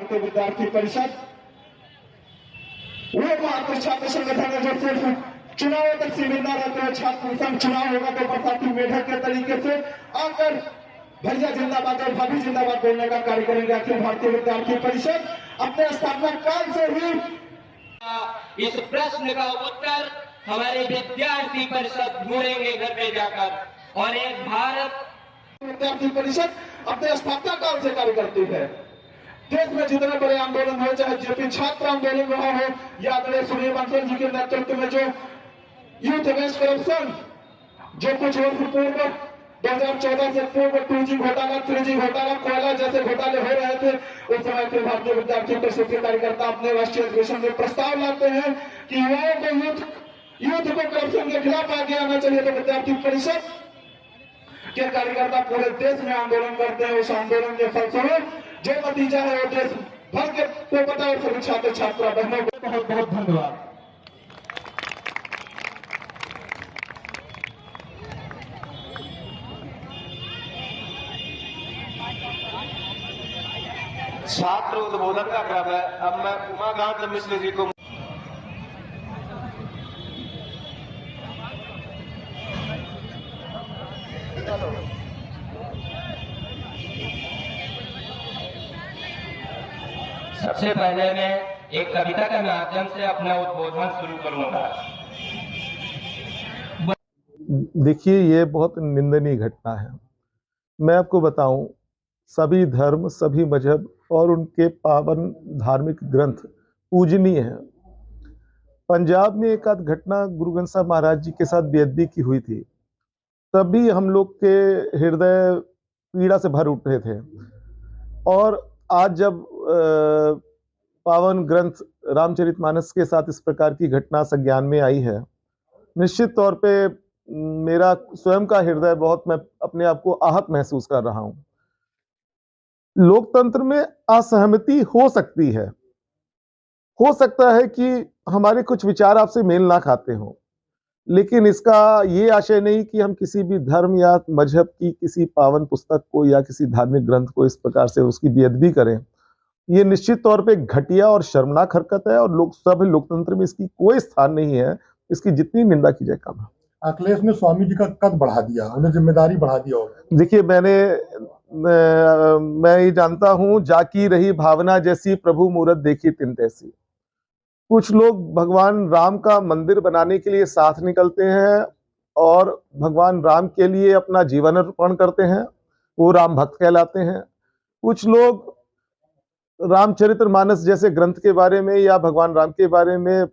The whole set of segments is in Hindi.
भारतीय विद्यार्थी परिषद वो भारतीय छात्र संगठन है जो सिर्फ चुनाव तक सीमित न रहते हैं। छात्र संघ चुनाव होगा तो बरसाती मेढक के तरीके से आकर भैया जिंदाबाद और भाभी जिंदाबाद बोलने का कार्य करेंगे। अखिल भारतीय विद्यार्थी परिषद अपने स्थापना काल से ही इस प्रश्न का उत्तर हमारे विद्यार्थी परिषद ढूंढेंगे घर पे जाकर। और एक भारत विद्यार्थी परिषद अपने स्थापना काल से कार्य करती है। देश में जितने बड़े आंदोलन हो, चाहे जेपी छात्र आंदोलन रहा हो या आदरणीय सुनील बंसल जी के नेतृत्व में जो यूथ अगेंस्ट करप्शन जो कुछ वर्ष पूर्व 2014 से पूर्व 2G घोटाला, 3G घोटाला, कोयला जैसे घोटाले हो रहे थे, उस समय के भारतीय विद्यार्थी परिषद के कार्यकर्ता अपने राष्ट्रीय अधिवेशन में प्रस्ताव लाते हैं कि युवाओं को यूथ को करप्शन के खिलाफ आगे आना चाहिए। तो विद्यार्थी परिषद के कार्यकर्ता पूरे देश में आंदोलन करते हैं। उस आंदोलन के फलस्वरूप जो नतीजा है वो देश भर के को पता है। सभी छात्र छात्रा बहनों को बहुत बहुत धन्यवाद। छात्र उद्बोधन का क्रम है। अब मैं उमाकांत मिश्र जी को सबसे पहले मैं एक कविता के माध्यम से अपना उद्बोधन शुरू करूंगा। देखिए, ये बहुत निंदनीय घटना है। मैं आपको बताऊं, सभी धर्म, सभी मजहब और उनके पावन धार्मिक ग्रंथ पूजनीय हैं। पंजाब में एक आध घटना गुरु ग्रंथ साहब महाराज जी के साथ बेअदबी की हुई थी, तब भी हम लोग के हृदय पीड़ा से भर उठे थे। और आज जब पावन ग्रंथ रामचरितमानस के साथ इस प्रकार की घटना संज्ञान में आई है, निश्चित तौर पे मेरा स्वयं का हृदय बहुत, मैं अपने आप को आहत महसूस कर रहा हूं। लोकतंत्र में असहमति हो सकती है, हो सकता है कि हमारे कुछ विचार आपसे मेल ना खाते हों, लेकिन इसका ये आशय नहीं कि हम किसी भी धर्म या मजहब की किसी पावन पुस्तक को या किसी धार्मिक ग्रंथ को इस प्रकार से उसकी बेअदबी करें। ये निश्चित तौर पे घटिया और शर्मनाक हरकत है और लोकतंत्र में इसकी कोई स्थान नहीं है। इसकी जितनी निंदा की जाए कम है। अखिलेश ने स्वामी जी का कद बढ़ा दिया, उन्हें जिम्मेदारी बढ़ा दिया होगा। देखिए, मैं ये जानता हूं, जाकी रही भावना जैसी प्रभु मूरत देखी तिन तैसी। कुछ लोग भगवान राम का मंदिर बनाने के लिए साथ निकलते हैं और भगवान राम के लिए अपना जीवन अर्पण करते हैं, वो राम भक्त कहलाते हैं। कुछ लोग रामचरितमानस जैसे ग्रंथ के बारे में या भगवान राम के बारे में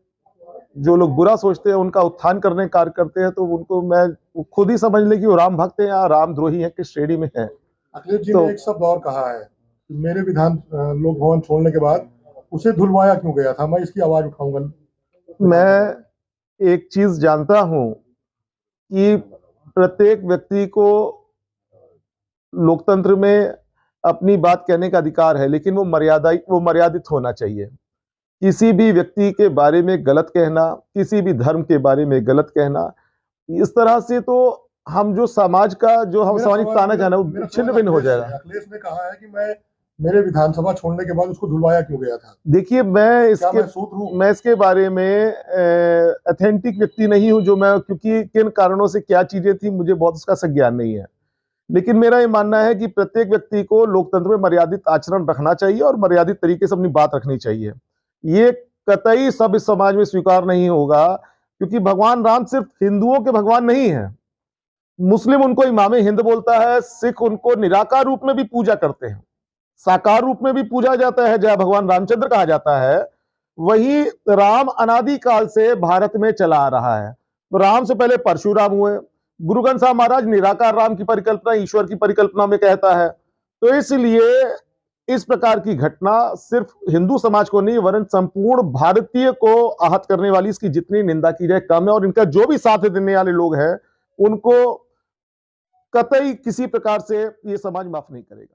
जो लोग बुरा सोचते हैं, उनका उत्थान करने कार्य करते हैं, तो उनको मैं खुद ही समझ ले कि वो राम भक्त हैं या रामद्रोही हैं, किस श्रेणी में है। अखिलेश जी ने एक शब्द और कहा है, मेरे विधान लोक भवन छोड़ने के बाद उसे धुलवाया क्यों गया था। मैं इसकी आवाज उठाऊंगा। मैं एक चीज जानता हूं कि प्रत्येक व्यक्ति को लोकतंत्र में अपनी बात कहने का अधिकार है, लेकिन वो मर्यादित होना चाहिए। किसी भी व्यक्ति के बारे में गलत कहना, किसी भी धर्म के बारे में गलत कहना, इस तरह से तो हम जो समाज का जो हम सामाजिक ताना जाना वो छिन्न भिन्न हो जाएगा। अखिलेश ने कहा है कि मेरे विधानसभा छोड़ने के बाद उसको धुलवाया क्यों गया था। देखिए, मैं इसके बारे में ऑथेंटिक व्यक्ति नहीं हूं, क्योंकि किन कारणों से क्या चीजें थी मुझे बहुत उसका संज्ञान नहीं है। लेकिन मेरा ये मानना है कि प्रत्येक व्यक्ति को लोकतंत्र में मर्यादित आचरण रखना चाहिए और मर्यादित तरीके से अपनी बात रखनी चाहिए। ये कतई सब इस समाज में स्वीकार नहीं होगा, क्योंकि भगवान राम सिर्फ हिंदुओं के भगवान नहीं है। मुस्लिम उनको इमामे हिंद बोलता है, सिख उनको निराकार रूप में भी पूजा करते हैं, साकार रूप में भी पूजा जाता है, जहाँ भगवान रामचंद्र कहा जाता है। वही राम अनादि काल से भारत में चला आ रहा है। राम से पहले परशुराम हुए। गुरु ग्रंथ साहब महाराज निराकार राम की परिकल्पना ईश्वर की परिकल्पना में कहता है। तो इसलिए इस प्रकार की घटना सिर्फ हिंदू समाज को नहीं वरन संपूर्ण भारतीय को आहत करने वाली, इसकी जितनी निंदा की जाए कम है। और इनका जो भी साथ देने वाले लोग हैं उनको कतई किसी प्रकार से ये समाज माफ नहीं करेगा।